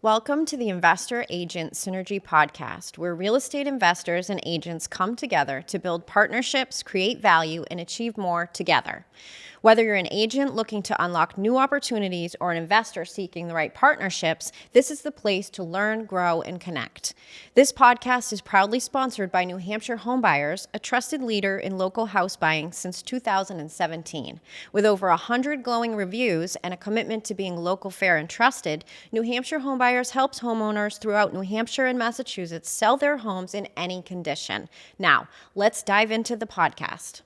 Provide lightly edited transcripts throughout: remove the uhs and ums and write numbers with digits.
Welcome to the Investor Agent Synergy Podcast, where real estate investors and agents come together to build partnerships, create value, and achieve more together. Whether you're an agent looking to unlock new opportunities or an investor seeking the right partnerships, this is the place to learn, grow, and connect. This podcast is proudly sponsored by New Hampshire Homebuyers, a trusted leader in local house buying since 2017. With over 100 glowing reviews and a commitment to being local, fair, and trusted, New Hampshire Homebuyers helps homeowners throughout New Hampshire and Massachusetts sell their homes in any condition. Now, let's dive into the podcast.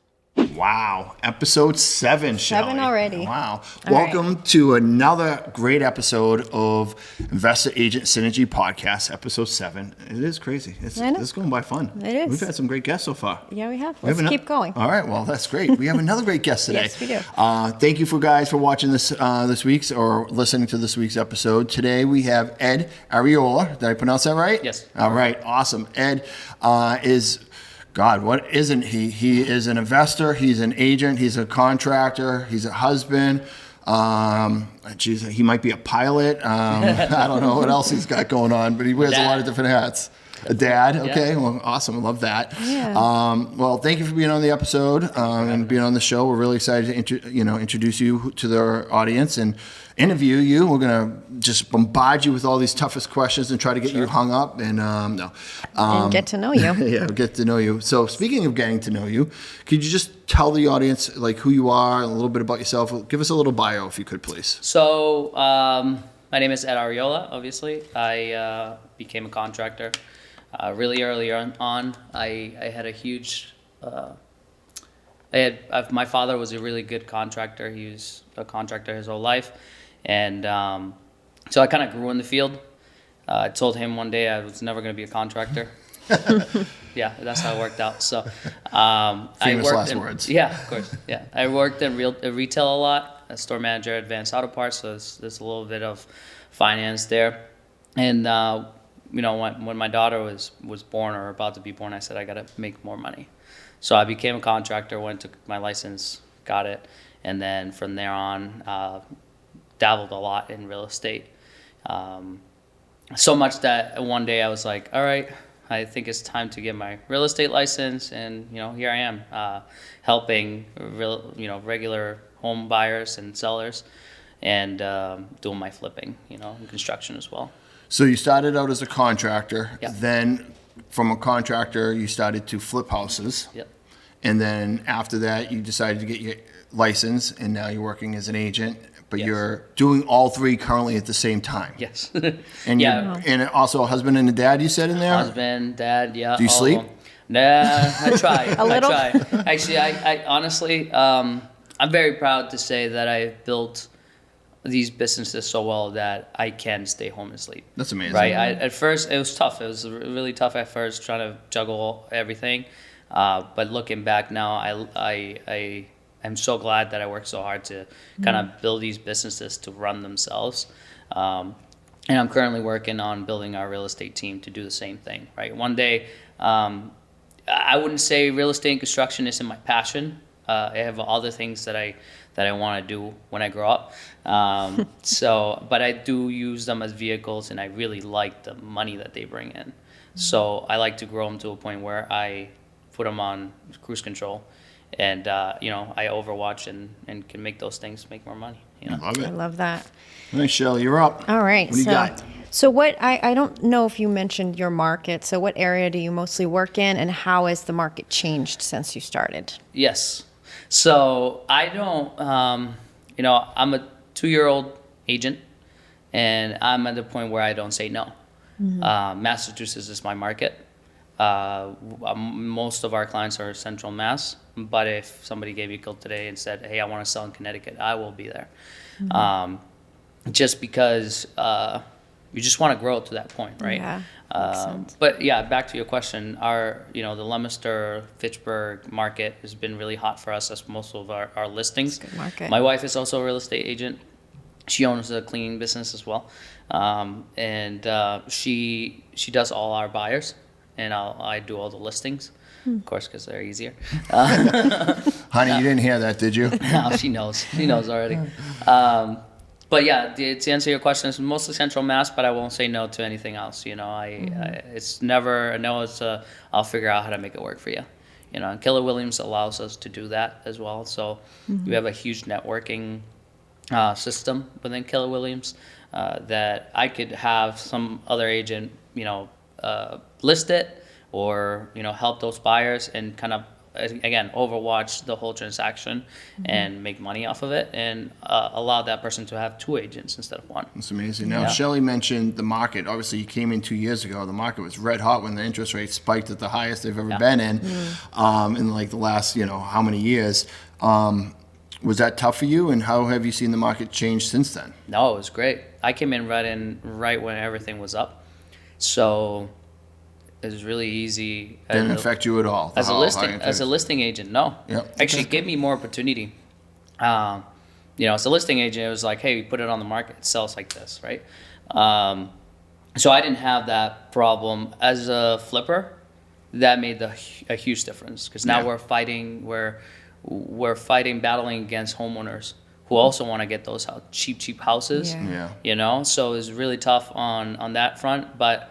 Wow. Episode 7, Shelley. 7 already. Wow. All Welcome to another great episode of Investor Agent Synergy Podcast, episode 7. It is crazy. It's going by fun. It is. We've had some great guests so far. Yeah, we have. Let's keep going. All right. Well, that's great. We have another great guest today. Yes, we do. Thank you guys for watching this week's or listening to this week's episode. Today we have Ed Areola. Did I pronounce that right? Yes. All right. Awesome. Ed is... God, what isn't he? He is an investor. He's an agent. He's a contractor. He's a husband. He might be a pilot. I don't know what else he's got going on, but he wears a lot of different hats. A dad. Okay. Yeah. Well, awesome. I love that. Yeah. Well, thank you for being on the episode and being on the show. We're really excited to introduce you to the audience and interview you. We're gonna just bombard you with all these toughest questions and try to get you hung up and and get to know you. Yeah, get to know you. So speaking of getting to know you, could you just tell the audience like who you are, a little bit about yourself? Give us a little bio if you could, please. So my name is Ed Areola. Obviously, I became a contractor really early on. I had a huge. My father was a really good contractor. He was a contractor his whole life. And so I kind of grew in the field. I told him one day I was never going to be a contractor. Yeah, that's how it worked out. So Famous last words. Yeah, of course. Yeah, I worked in retail a lot, a store manager at Advanced Auto Parts. So there's a little bit of finance there. And when my daughter was born or about to be born, I said I got to make more money. So I became a contractor, went to my license, got it, and then from there on. Dabbled a lot in real estate, so much that one day I was like, all right, I think it's time to get my real estate license, and here I am helping regular home buyers and sellers and doing my flipping, and construction as well. So you started out as a contractor. Yep. Then from a contractor you started to flip houses. Yep. And then after that you decided to get your license, and now you're working as an agent. But Yes. You're doing all three currently at the same time. Yes. And Yeah. and also a husband and a dad, you said in there? Husband, dad, yeah. Do you sleep? Nah, I try. A little? I try. Actually, I honestly, I'm very proud to say that I built these businesses so well that I can stay home and sleep. That's amazing. Right. At first, it was tough. It was really tough at first trying to juggle everything. But looking back now, I'm so glad that I worked so hard to kind of build these businesses to run themselves. And I'm currently working on building our real estate team to do the same thing, right? One day, I wouldn't say real estate and construction isn't my passion. I have other things that I want to do when I grow up. But I do use them as vehicles, and I really like the money that they bring in. So I like to grow them to a point where I put them on cruise control. And, I overwatch and can make those things make more money. Love it. I love that. All right, Shell, you're up. All right. What do you got? So what, I don't know if you mentioned your market. So what area do you mostly work in, and how has the market changed since you started? Yes. So I don't, I'm a 2-year-old agent, and I'm at the point where I don't say no. Mm-hmm. Massachusetts is my market. Most of our clients are Central Mass, but if somebody gave you a call today and said, hey, I want to sell in Connecticut, I will be there. Mm-hmm. Just because you just want to grow to that point, right? Yeah, makes sense. But yeah, back to your question, the Leominster, Fitchburg market has been really hot for us. That's most of our listings. Good market. My wife is also a real estate agent. She owns a cleaning business as well. She does all our buyers. And I do all the listings, of course, because they're easier. Honey, you didn't hear that, did you? No, she knows. She knows already. But yeah, to answer your question, it's mostly Central Mass, but I won't say no to anything else. You know, it's never a no. It's I'll figure out how to make it work for you. You know, and Keller Williams allows us to do that as well. So we have a huge networking system within Keller Williams that I could have some other agent, you know, list it or, you know, help those buyers and kind of, again, overwatch the whole transaction and make money off of it and allow that person to have 2 agents instead of 1. That's amazing. Now, Yeah. Shelley mentioned the market. Obviously, you came in 2 years ago. The market was red hot when the interest rates spiked at the highest they've ever been in like the last, you know, how many years. Was that tough for you, and how have you seen the market change since then? No, it was great. I came in right when everything was up. So it was really easy. Didn't affect you at all? As a listing agent, no. Yep. Actually, it gave me more opportunity. You know, as a listing agent, it was like, hey, we put it on the market, it sells like this, right? So I didn't have that problem. As a flipper, that made a huge difference because now we're battling against homeowners who also want to get those cheap houses. Yeah. You know, so it was really tough on that front, but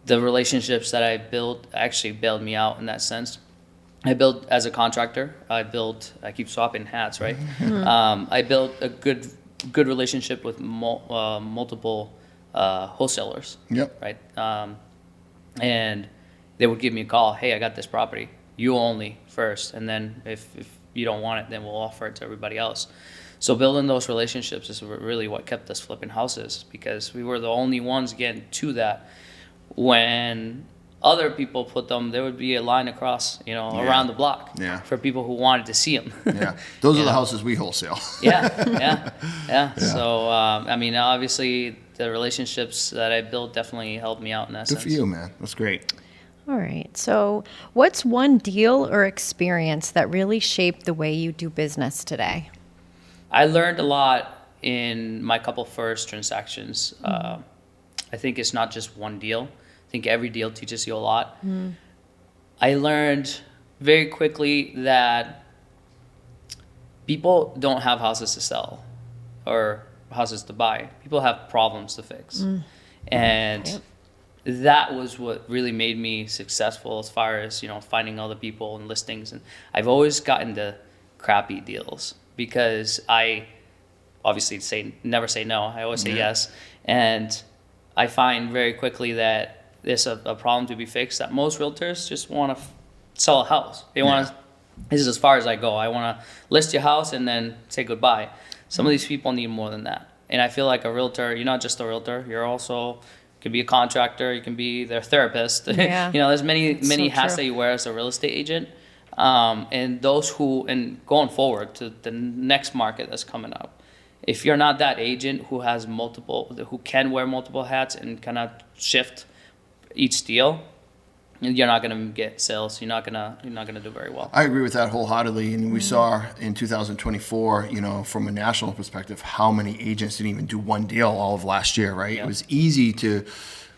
the relationships that I built actually bailed me out in that sense. I built as a contractor. I keep swapping hats, right? I built a good relationship with multiple wholesalers. Yep. Right. And they would give me a call. Hey, I got this property. You only first, and then if you don't want it, then we'll offer it to everybody else. So building those relationships is really what kept us flipping houses because we were the only ones getting to that. When other people put them, there would be a line across, you know, around the block for people who wanted to see them. Those are the houses we wholesale. Yeah. So, I mean, obviously, the relationships that I built definitely helped me out in that sense. Good for you, man. That's great. All right. So, what's one deal or experience that really shaped the way you do business today? I learned a lot in my couple first transactions. I think it's not just one deal. I think every deal teaches you a lot. I learned very quickly that people don't have houses to sell or houses to buy. People have problems to fix. And that was what really made me successful as far as, you know, finding other people and listings. And I've always gotten the crappy deals because I obviously never say no. I always say yes. And I find very quickly that there's a problem to be fixed, that most realtors just want to sell a house. They want to, this is as far as I go. I want to list your house and then say goodbye. Some of these people need more than that. And I feel like a realtor, you're not just a realtor, you're also, you can be a contractor, you can be their therapist. Yeah. You know, there's many hats true. that you wear as a real estate agent. And those and going forward to the next market that's coming up, if you're not that agent who can wear multiple hats and kind of shift each deal, you're not going to get sales. You're not going to do very well. I agree with that wholeheartedly. And we saw in 2024, you know, from a national perspective, how many agents didn't even do one deal all of last year, right? It was easy to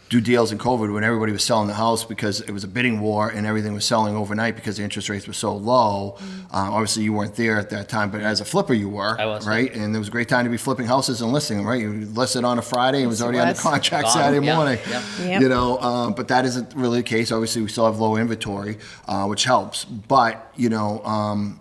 do deals in COVID when everybody was selling the house because it was a bidding war and everything was selling overnight because the interest rates were so low. Obviously, you weren't there at that time, but as a flipper, you were. I was. Right? And it was a great time to be flipping houses and listing them, right? You listed on a Friday and it was already under contract Gone. Saturday morning. Yep. You know, but that isn't really the case. Obviously, we still have low inventory, which helps. But, you know,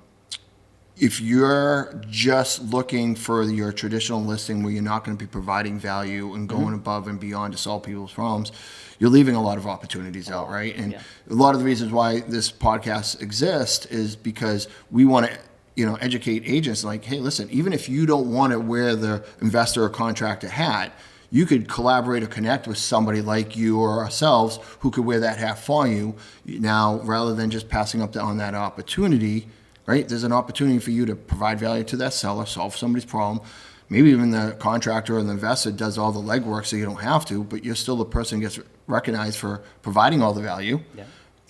if you're just looking for your traditional listing where you're not going to be providing value and going above and beyond to solve people's problems, you're leaving a lot of opportunities out, right? And a lot of the reasons why this podcast exists is because we want to, you know, educate agents like, hey, listen, even if you don't want to wear the investor or contractor hat, you could collaborate or connect with somebody like you or ourselves who could wear that hat for you. Now, rather than just passing up on that opportunity, right? There's an opportunity for you to provide value to that seller, solve somebody's problem. Maybe even the contractor or the investor does all the legwork so you don't have to, but you're still the person who gets recognized for providing all the value.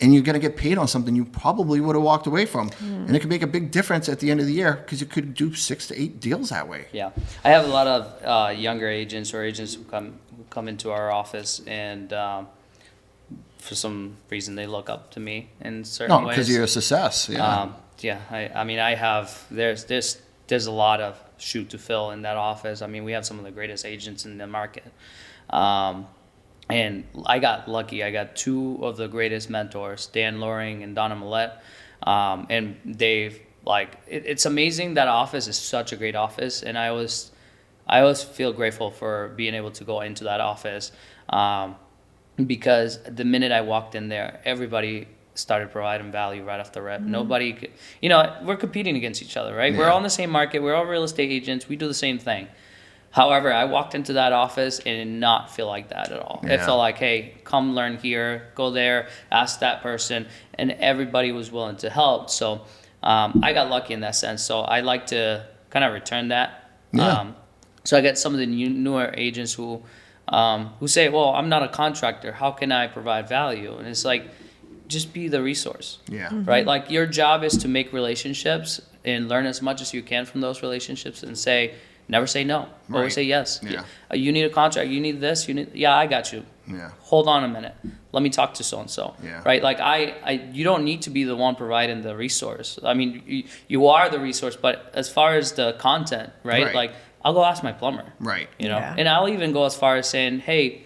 And you're going to get paid on something you probably would have walked away from. And it can make a big difference at the end of the year because you could do 6 to 8 deals that way. Yeah. I have a lot of younger agents or agents who come into our office and for some reason they look up to me in certain ways. No, because you're a success. I mean, there's a lot of shoe to fill in that office. I mean, we have some of the greatest agents in the market. And I got lucky. I got two of the greatest mentors, Dan Loring and Donna Millette. And they've it's amazing. That office is such a great office. And I always feel grateful for being able to go into that office. Because the minute I walked in there, everybody started providing value right off the rip. Nobody could, we're competing against each other, right? Yeah. We're all in the same market. We're all real estate agents. We do the same thing. However, I walked into that office and did not feel like that at all. It Yeah. felt like, hey, come learn here, go there, ask that person, and everybody was willing to help. So I got lucky in that sense. So I like to kind of return that. Yeah. So I get some of the newer agents who say, well, I'm not a contractor. How can I provide value? And it's like, just be the resource. Yeah. Right? Like, your job is to make relationships and learn as much as you can from those relationships and say, never say no. Right. Always say yes. Yeah. You need a contract. You need this. Yeah, I got you. Yeah. Hold on a minute. Let me talk to so-and-so. Yeah. Right? Like, you don't need to be the one providing the resource. I mean, you are the resource, but as far as the content, right? Right. Like, I'll go ask my plumber. Right. Yeah. And I'll even go as far as saying, hey,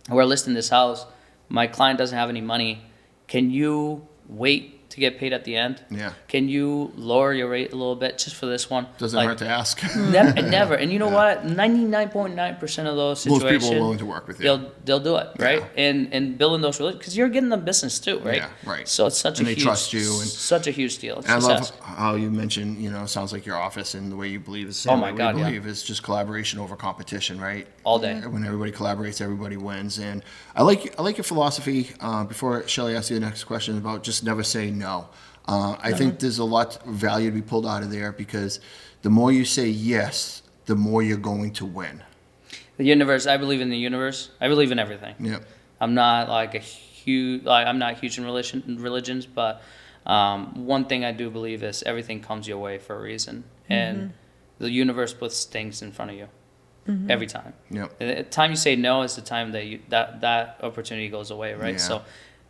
we're listing this house. My client doesn't have any money. Can you wait to get paid at the end? Yeah. Can you lower your rate a little bit just for this one? Doesn't hurt to ask. Never. And you know what? 99.9% of those Most situations, people are willing to work with you. they'll do it, right? And building those relationships, because you're getting the business too, right? Yeah, right. So it's such And a they huge, trust you and- such a huge deal. It's And I love success. how you mentioned, sounds like your office and the way you believe is the Oh same my way God, we yeah. believe is just collaboration over competition, right? All day. When everybody collaborates, everybody wins. And I like your philosophy. Before Shelly asks you the next question about just never say no. I think there's a lot of value to be pulled out of there because the more you say yes, the more you're going to win. The universe, I believe in the universe. I believe in everything. Yep. I'm not I'm not huge in religions, but one thing I do believe is everything comes your way for a reason, and the universe puts things in front of you every time. Yep. The time you say no is the time that opportunity goes away, right? Yeah. So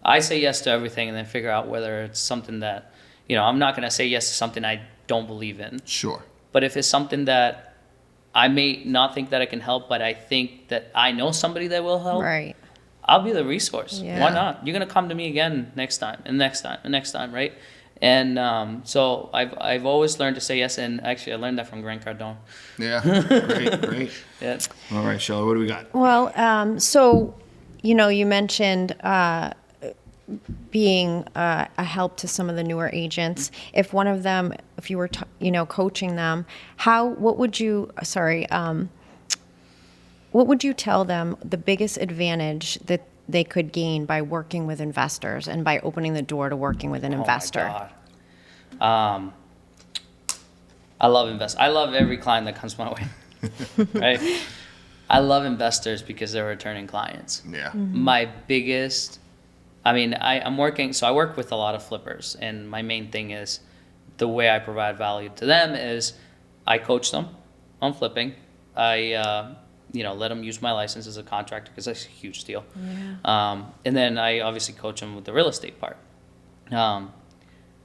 I say yes to everything, and then figure out whether it's something that, I'm not gonna say yes to something I don't believe in. Sure. But if it's something that I may not think that I can help, but I think that I know somebody that will help, Right. I'll be the resource. Yeah. Why not? You're gonna come to me again next time, and next time, and next time, right? And so I've always learned to say yes, and actually I learned that from Grant Cardone. Yeah. Great. Yeah. All right, Shelly, what do we got? Well, so, you mentioned being a help to some of the newer agents. If one of them, if you were, coaching them, what would you tell them the biggest advantage that they could gain by working with investors and by opening the door to working with an investor? Oh my God. I love investors. I love every client that comes my way. Right? I love investors because they're returning clients. Yeah. My biggest, I'm working, so I work with a lot of flippers, and my main thing is the way I provide value to them is I coach them on flipping. I, let them use my license as a contractor because that's a huge deal. Yeah. And then I obviously coach them with the real estate part.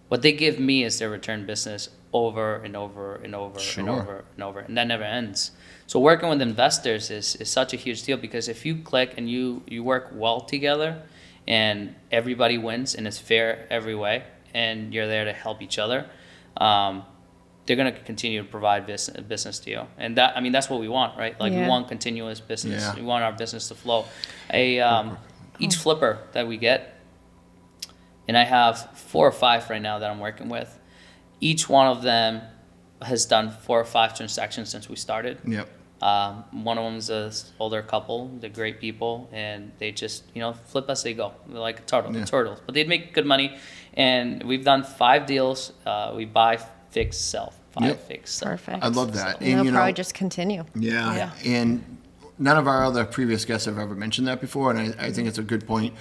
What they give me is their return business over and over and over Sure. and over and over, and that never ends. So working with investors is such a huge deal because if you click and you work well together and everybody wins and it's fair every way and you're there to help each other, they're going to continue to provide business to you. And that's what we want, right? Like, Yeah. we want continuous business. Yeah. We want our business to flow. Each flipper that we get, and I have 4 or 5 right now that I'm working with, each one of them has done 4 or 5 transactions since we started. Yep. One of them's an older couple. They're great people, and they just, flip as they go. They're like turtles. But they make good money, and we've done 5 deals. We buy, fix, sell. 5 Yep. fix, sell. Perfect. I love that. And they'll probably just continue. Yeah. And none of our other previous guests have ever mentioned that before, and I think it's a good point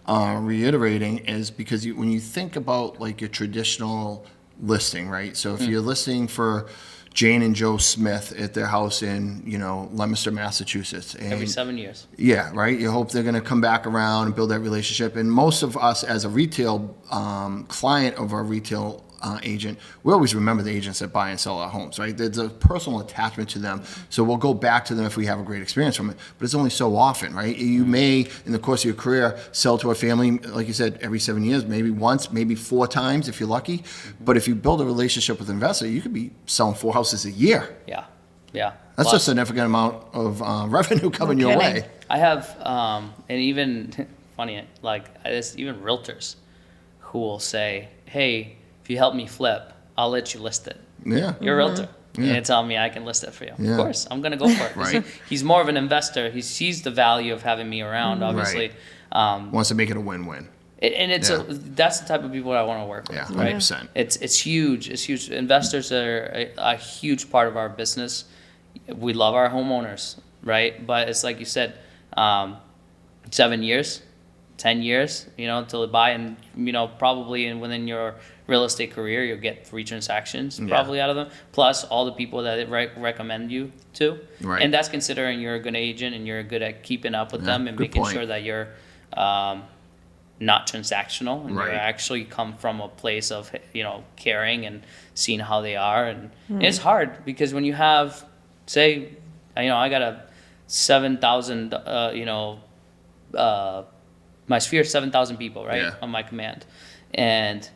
reiterating is because when you think about like your traditional listing, right? So if you're listing for Jane and Joe Smith at their house in, Leominster, Massachusetts. And Every 7 years. yeah, right. You hope they're going to come back around and build that relationship. And most of us as a retail client of our retail agent, we always remember the agents that buy and sell our homes, right? There's a personal attachment to them. So we'll go back to them if we have a great experience from it. But it's only so often, right? You may, in the course of your career, sell to a family, like you said, every 7 years, maybe once, maybe 4 times if you're lucky. But if you build a relationship with an investor, you could be selling 4 houses a year. Yeah. Yeah. That's a significant amount of revenue coming your way. I have, and even funny, like there's even realtors who will say, "Hey, if you help me flip, I'll let you list it." Yeah. You're a realtor. Yeah. And tell me I can list it for you. Yeah. Of course, I'm gonna go for it. 'Cause Right. he's more of an investor. He sees the value of having me around, obviously. Wants to make it a win-win. And it's that's the type of people I want to work with. Yeah, right? 100%. It's huge. It's huge. Investors are a huge part of our business. We love our homeowners, right? But it's like you said, 7 years, 10 years, until they buy, and probably within your real estate career, you'll get 3 transactions probably out of them, plus all the people that they recommend you to. Right. And that's considering you're a good agent and you're good at keeping up with them and good making point. sure that you're not transactional and Right. you actually come from a place of caring and seeing how they are. And it's hard because when you have, say, I got a 7,000 my sphere 7,000 people, right, Yeah. on my command, and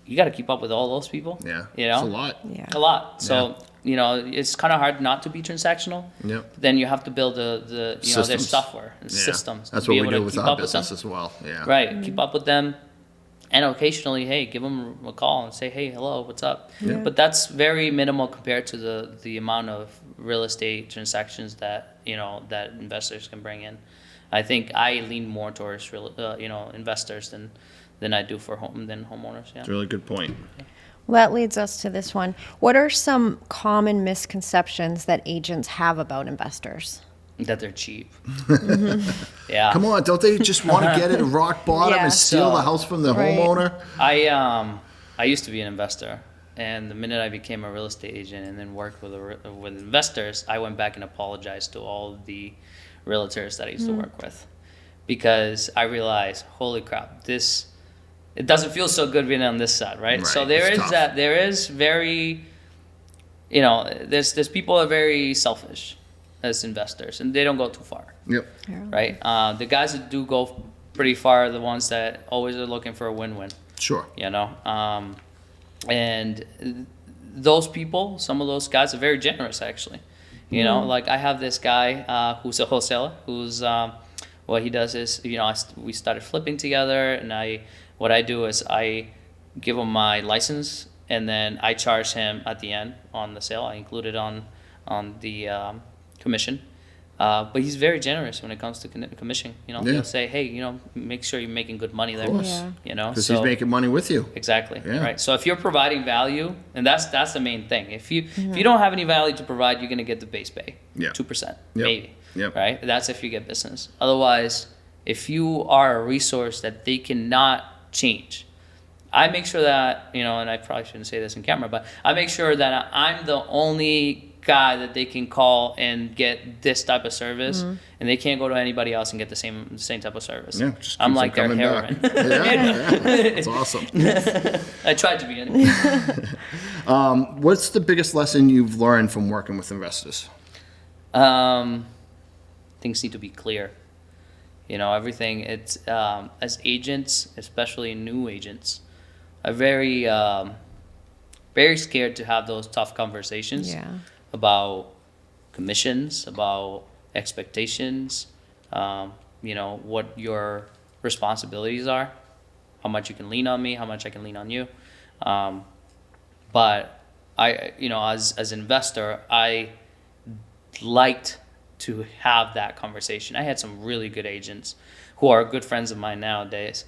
you got to keep up with all those people. Yeah. It's It's a lot. Yeah. a lot. So it's kind of hard not to be transactional. Yep. Then you have to build their Systems. software and Yeah. systems. That's to be what we able do to with keep our up with them. business as well. Yeah. Right, keep up with them, and occasionally, hey, give them a call and say, hey, hello, what's up? Yeah. But that's very minimal compared to the amount of real estate transactions that that investors can bring in. I think I lean more towards investors than I do for homeowners. Yeah. It's a really good point. Well, that leads us to this one. What are some common misconceptions that agents have about investors? That they're cheap. Yeah. Come on, don't they just want to get it rock bottom Yeah. and steal So- the house from the Right. homeowner? I used to be an investor, and the minute I became a real estate agent and then worked with investors, I went back and apologized to all of the realtors that I used to work with, because I realized, holy crap, it doesn't feel so good being on this side, right? So Right, there it's is tough. there is very, there's people are very selfish as investors, and they don't go too far. Yep. Right? The guys that do go pretty far are the ones that always are looking for a win-win, Sure. and those people, some of those guys are very generous, actually. Like I have this guy who's a wholesaler, who's, what he does is, we started flipping together, and what I do is I give him my license, and then I charge him at the end on the sale. I include it on the commission. But he's very generous when it comes to commission. Yeah. He'll say, hey, make sure you're making good money there. course. Yeah. Because he's making money with you. Exactly. Yeah. Right. So if you're providing value, and that's the main thing. If you don't have any value to provide, you're gonna get the base pay. Yeah. 2%, Yep. maybe. Yep. Right. That's if you get business. Otherwise, if you are a resource that they cannot change, I make sure that and I probably shouldn't say this in camera, but I make sure that I'm the only guy that they can call and get this type of service, and they can't go to anybody else and get the same type of service. Yeah, just I'm keeps like their them heroine. coming back. Yeah. It's awesome. I tried to be anyway. What's the biggest lesson you've learned from working with investors? Things need to be clear. Everything. It's as agents, especially new agents, are very very scared to have those tough conversations. Yeah. About commissions, about expectations, what your responsibilities are, how much you can lean on me, how much I can lean on you. But I, as an investor, I liked to have that conversation. I had some really good agents who are good friends of mine nowadays.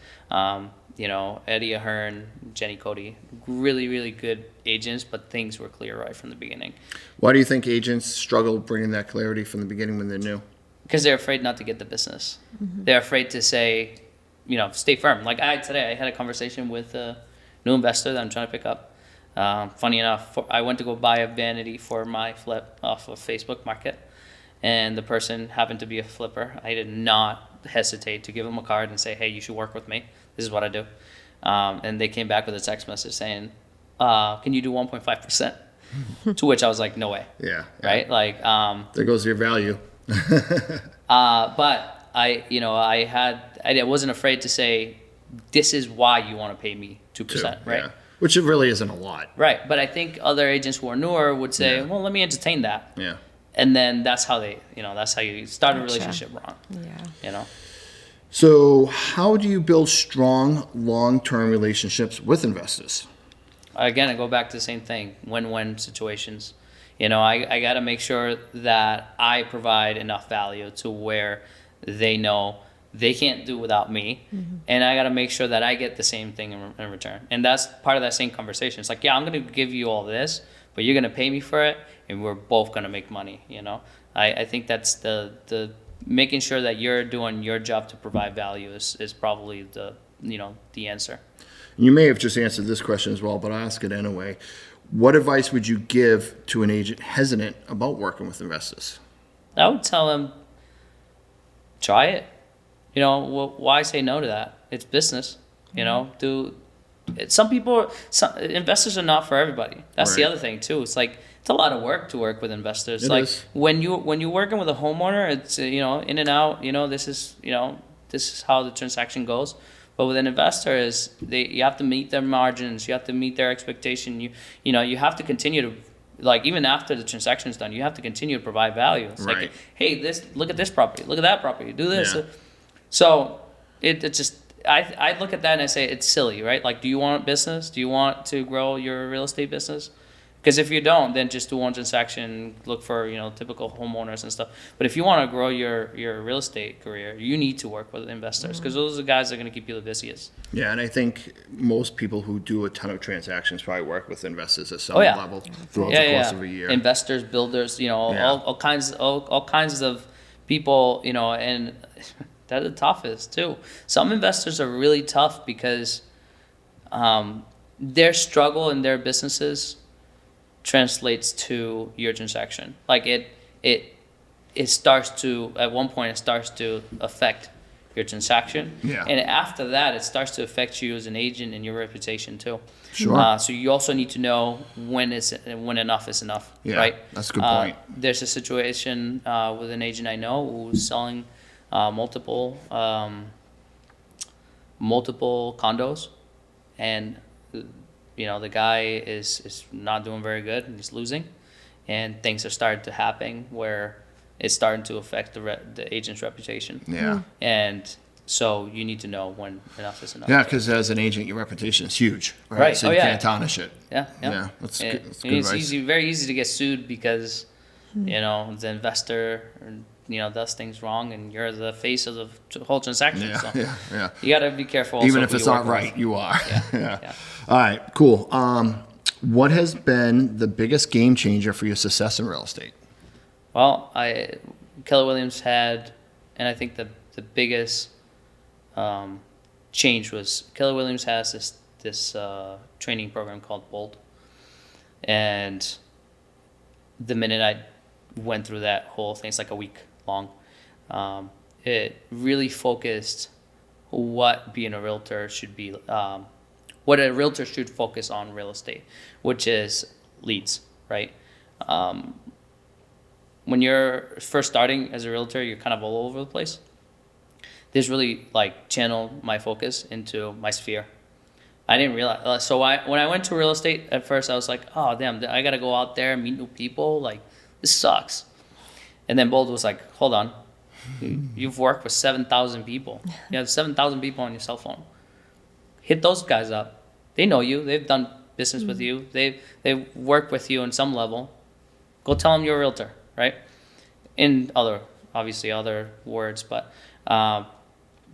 Eddie Ahern, Jenny Cody, really, really good agents, but things were clear right from the beginning. Why do you think agents struggle bringing that clarity from the beginning when they're new? Because they're afraid not to get the business. They're afraid to say, stay firm. Like today, I had a conversation with a new investor that I'm trying to pick up. Funny enough, I went to go buy a vanity for my flip off of Facebook Market, and the person happened to be a flipper. I did not hesitate to give them a card and say, hey, you should work with me. This is what I do. And they came back with a text message saying, can you do 1.5%? To which I was like, no way. Yeah. Right? Like, There goes your value. but I wasn't afraid to say, this is why you want to pay me 2%, right? Yeah. Which it really isn't a lot. Right. But I think other agents who are newer would say, Yeah. well, let me entertain that. Yeah. And then that's how you start a relationship wrong. Yeah. So how do you build strong long-term relationships with investors? Again, I go back to the same thing, win-win situations. I got to make sure that I provide enough value to where they know they can't do without me. And I got to make sure that I get the same thing in return. And that's part of that same conversation. It's like, yeah, I'm going to give you all this, but you're going to pay me for it, and we're both going to make money. I think that's the making sure that you're doing your job to provide value is probably the answer. You may have just answered this question as well, but I'll ask it anyway. What advice would you give to an agent hesitant about working with investors? I would tell them, try it. Why say no to that? It's business. Some investors are not for everybody. That's the Right. other thing too. It's like, it's a lot of work to work with investors. It Like is. when you're working with a homeowner, it's in and out. This is how the transaction goes. But with an investor, you have to meet their margins, you have to meet their expectation. You have to continue to, like, even after the transaction is done, you have to continue to provide value. It's Right. like, hey, look at this property, look at that property, do this. Yeah. So it just, I look at that and I say, it's silly, right? Like, do you want business? Do you want to grow your real estate business? Because if you don't, then just do one transaction, look for typical homeowners and stuff. But if you want to grow your real estate career, you need to work with investors, because those are the guys that are going to keep you the busiest. Yeah, and I think most people who do a ton of transactions probably work with investors at some Oh, yeah. level throughout the course of a year. Investors, builders, all kinds of people, and they're the toughest too. Some investors are really tough because their struggle in their businesses translates to your transaction. Like it starts to, at one point, it starts to affect your transaction. Yeah. And after that, it starts to affect you as an agent and your reputation too. Sure. So you also need to know when enough is enough. Yeah, right? that's a good point. There's a situation with an agent I know who's selling multiple condos, and the guy is not doing very good, and he's losing, and things are starting to happen where it's starting to affect the agent's reputation. Yeah. And so you need to know when enough is enough. Yeah, because as an agent, your reputation is huge, right? Right. So Oh, you yeah. can't tarnish it. Yeah. Yeah, that's And good. That's good it's advice. very easy to get sued because the investor does things wrong, and you're the face of the whole transaction. Yeah, So yeah. you got to be careful. Also Even if who it's you not work with. right, you are. Yeah. Yeah. All right, cool. What has been the biggest game changer for your success in real estate? Well, Keller Williams had, and I think the biggest change was Keller Williams has this training program called Bold, and the minute I went through that whole thing, it's like a week long. It really focused what being a realtor should be, what a realtor should focus on real estate, which is leads, right? When you're first starting as a realtor, you're kind of all over the place. This really channeled my focus into my sphere. I didn't realize. So when I went to real estate at first, I was like, oh damn, I gotta go out there and meet new people. Like, this sucks. And then Bold was like, hold on, you've worked with 7,000 people. You have 7,000 people on your cell phone. Hit those guys up. They know you. They've done business with you. They've worked with you on some level. Go tell them you're a realtor, right? In other words, but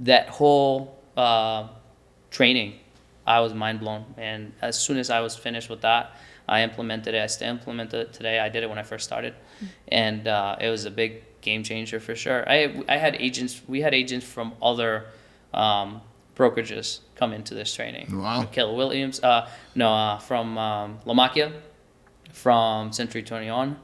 that whole training, I was mind blown. And as soon as I was finished with that, I implemented it. I still implement it today. I did it when I first started, and it was a big game changer for sure. We had agents from other brokerages come into this training. Wow. Keller Williams, from La Macchia, from Century 21.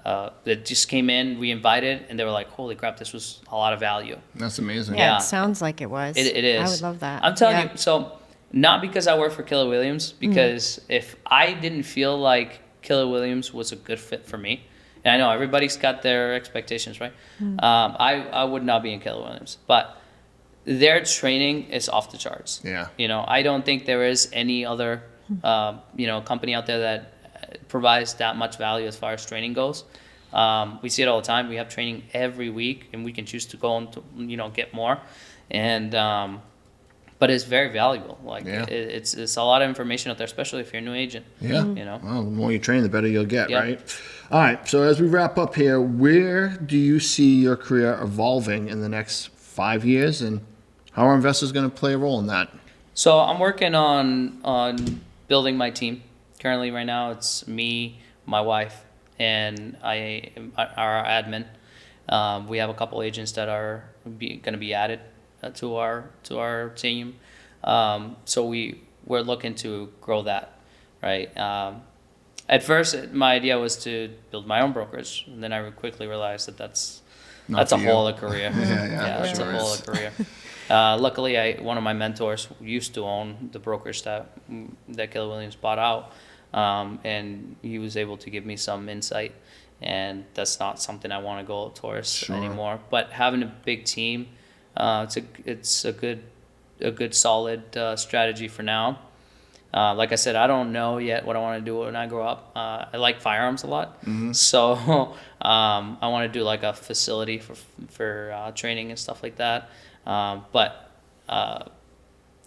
That just came in, we invited, and they were like, holy crap, this was a lot of value. That's amazing. Yeah, Yeah. it sounds like it was. It is. I would love that. I'm telling Yeah. you, so Not because I work for Keller Williams, because if I didn't feel like Keller Williams was a good fit for me, and I know everybody's got their expectations, right? I would not be in Keller Williams, but their training is off the charts. Yeah. I don't think there is any other, company out there that provides that much value as far as training goes. We see it all the time. We have training every week, and we can choose to go and get more, and but it's very valuable. Like it's a lot of information out there, especially if you're a new agent. Yeah. Well, the more you train, the better you'll get, Yep. right? All right. So as we wrap up here, where do you see your career evolving in the next 5 years, and how are investors going to play a role in that? So I'm working on building my team. Currently, right now, it's me, my wife, and our admin. We have a couple agents that are going to be added to our team. So we're looking to grow that, right? At first, my idea was to build my own brokerage, and then I quickly realized that's a whole other career. That's a whole other career. Luckily, one of my mentors used to own the brokerage that Keller Williams bought out, and he was able to give me some insight. And that's not something I want to go towards anymore. But having a big team, it's a good solid strategy for now. Like I said, I don't know yet what I want to do when I grow up. I like firearms a lot, so I want to do like a facility for training and stuff like that. But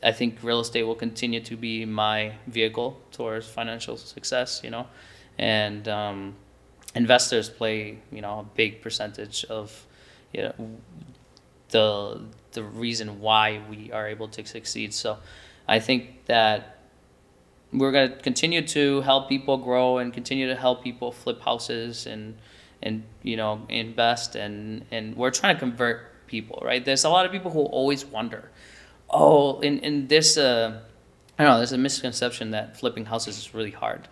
I think real estate will continue to be my vehicle towards financial success. And investors play a big percentage of the reason why we are able to succeed. So I think that we're going to continue to help people grow and continue to help people flip houses and invest, and we're trying to convert people, right? There's a lot of people who always wonder, in this I don't know, there's a misconception that flipping houses is really hard,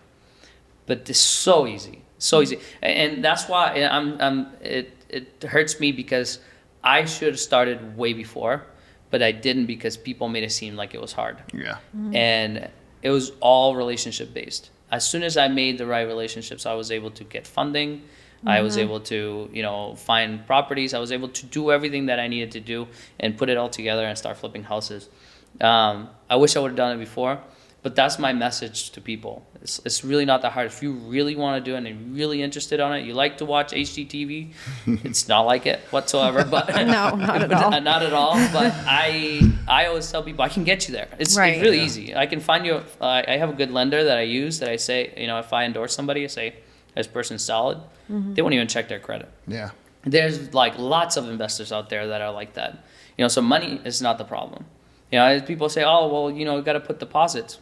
but it's so easy, and that's why it hurts me, because I should have started way before, but I didn't, because people made it seem like it was hard. Yeah. And it was all relationship based. As soon as I made the right relationships, I was able to get funding. I was able to, find properties. I was able to do everything that I needed to do and put it all together and start flipping houses. I wish I would have done it before, but that's my message to people. It's really not that hard. If you really want to do it and you're really interested on it, you like to watch HGTV, it's not like it whatsoever. But No, not at all. Not at all. But I always tell people, I can get you there. It's really easy. I can find you. I have a good lender that I use, that I say, if I endorse somebody, I say, this person's solid. They won't even check their credit. Yeah. There's like lots of investors out there that are like that. So money is not the problem. People say, you got to put deposits.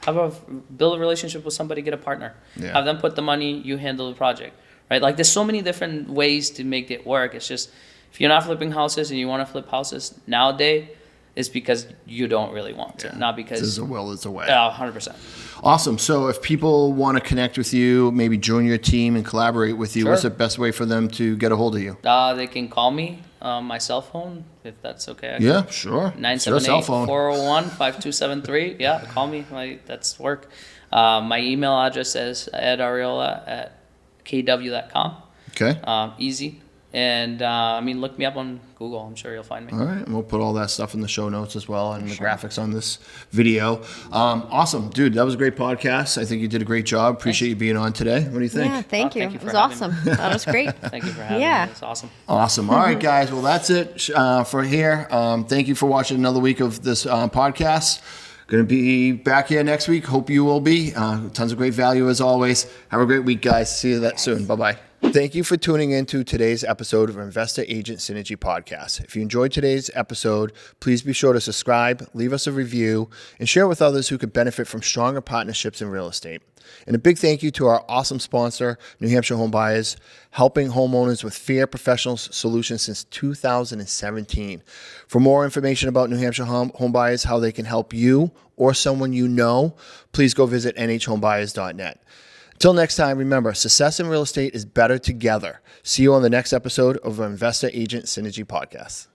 Build a relationship with somebody, get a partner. Yeah. Have them put the money, you handle the project, right? Like, there's so many different ways to make it work. It's just, if you're not flipping houses and you want to flip houses nowadays, it's because you don't really want to, not because There's a will, there's a way. 100%. Awesome. So if people want to connect with you, maybe join your team and collaborate with you, what's the best way for them to get a hold of you? They can call me on my cell phone, if that's okay. Yeah, sure. 978-401-5273. Yeah, call me. That's work. My email address is edareola@kw.com. Okay. Easy. And look me up on Google. I'm sure you'll find me. All right, and we'll put all that stuff in the show notes as well, and the graphics on this video. Awesome, dude. That was a great podcast. I think you did a great job. Appreciate you being on today. What do you think? Yeah, thank you. Thank you It for was having awesome. That was great. Thank you for having me. It's awesome. Awesome. All right, guys. Well, that's it for here. Thank you for watching another week of this podcast. Going to be back here next week. Hope you will be. Tons of great value as always. Have a great week, guys. See you soon. Bye-bye. Thank you for tuning in to today's episode of Investor Agent Synergy Podcast. If you enjoyed today's episode, please be sure to subscribe, leave us a review, and share with others who could benefit from stronger partnerships in real estate. And a big thank you to our awesome sponsor, New Hampshire Home Buyers, helping homeowners with fair professional solutions since 2017. For more information about New Hampshire Home Buyers, how they can help you or someone you know, please go visit nhomebuyers.net. Until next time, remember, success in real estate is better together. See you on the next episode of Investor Agent Synergy Podcast.